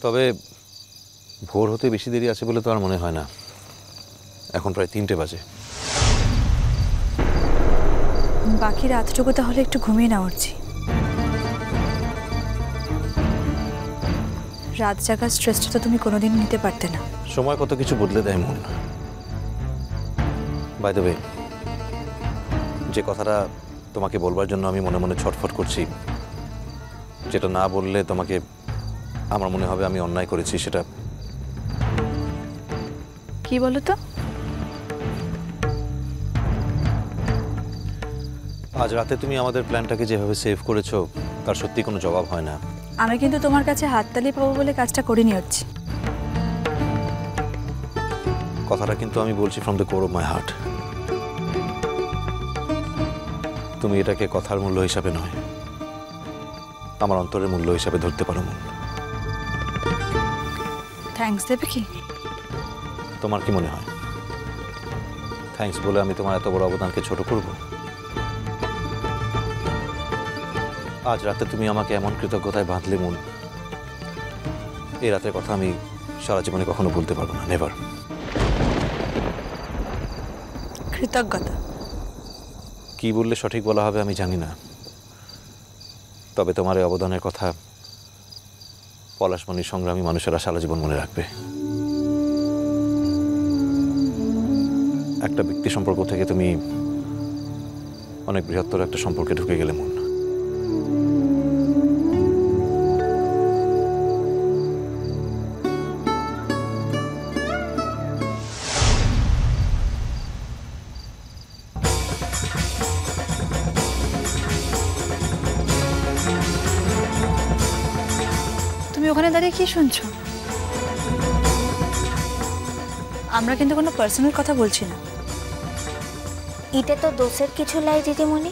তবে ভোর হতে বেশি দেরি আছে বলে তো আর মনে হয় না। এখন প্রায় 3টে বাজে। বাকি রাতটুকু তাহলে একটু ঘুমিয়ে না উঠছি। রাত জাগার স্ট্রেসটা তো তুমি কোনোদিন নিতে পারতে না। সময় কত কিছু বদলে দেয় মন। বাই দ্য ওয়ে, যে কথাটা তোমাকে বলবার জন্য আমি মনে মনে ছটফট করছি, যেটা না বললে তোমাকে আমার মনে হবে আমি অন্যায় করেছি, সেটা কি বলো তো? আজ রাতে তুমি আমাদের প্ল্যানটাকে যেভাবে সেভ করেছো তার সত্যি কোনো জবাব হয় না। আমি কিন্তু তোমার কাছে হাততালি পাবো বলে কাজটা করিনি হচ্ছে। কথাটা কিন্তু আমি বলছি from the core of my heart. তুমি এটাকে কথার মূল্য হিসাবে নয়, আমার অন্তরের মূল্য হিসাবে ধরতে পারো মন। থ্যাঙ্কস দেবে কি? তোমার কি মনে হয় থ্যাঙ্কস বলে আমি তোমার এত বড় অবদানকে ছোট করব? আজ রাতে তুমি আমাকে এমন কৃতজ্ঞতায় বাঁধলে মন, এই রাতের কথা আমি সারা জীবনে কখনো বলতে পারবো না, নেভার। কৃতজ্ঞতা কি বললে সঠিক বলা হবে আমি জানি না, তবে তোমার এই অবদানের কথা পলাশমণির সংগ্রামী মানুষেরা সারা জীবন মনে রাখবে। একটা ব্যক্তি সম্পর্ক থেকে তুমি অনেক বৃহত্তর একটা সম্পর্কে ঢুকে গেলে মন। তুমি ওখানে দাঁড়িয়ে কি শুনছো? আমরা কিন্তু কোনো পার্সোনাল কথা বলছি না। এটা তো দোষের কিছু লাই দিদিমণি।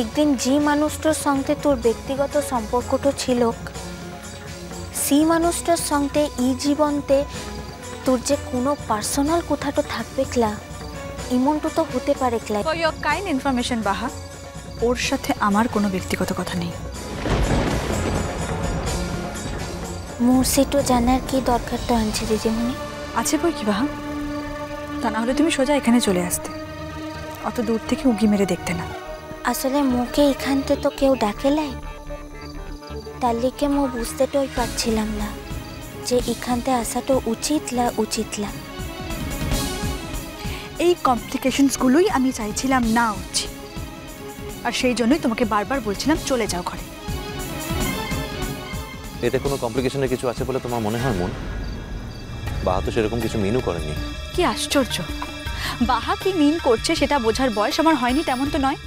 একদিন যে মানুষটার সঙ্গে তোর ব্যক্তিগত সম্পর্কটা ছিল, সেই মানুষটার সঙ্গে এই জীবনতে তোর যে কোনো পার্সোনাল কথাটা থাকবে ক্লা, এমনটা তো হতে পারে ক্লা। ফর ইয়োর কাইন্ড ইনফরমেশন বাহা, ওর সাথে আমার কোনো ব্যক্তিগত কথা নেই। মোর সেটা জানার কি দরকার তো আনছে দিদিমণি? আছে বই কি বাহা, তা না হলে তুমি সোজা এখানে চলে আসতে, অত দূর থেকে উঁকি মেরে দেখতে না। আসলে মুখে এখানতে তো কেউ ডাকেলাই, তার লিগে মো বুঝতেটাই পারছিলাম না যে এখানতে আসাটা উচিত। এই কমপ্লিকেশনসগুলোই আমি চাইছিলাম না উচিত, আর সেই জন্যই তোমাকে বারবার বলছিলাম চলে যাও ঘরে। এতে কোনো কমপ্লিকেশনের কিছু আছে বলে তোমার মনে হয় মন? বাহা তো সেরকম কিছু মিনও করেনি। কি আশ্চর্য, বাহা কি মিন করছে সেটা বোঝার বয়স আমার হয়নি তেমন তো নয়।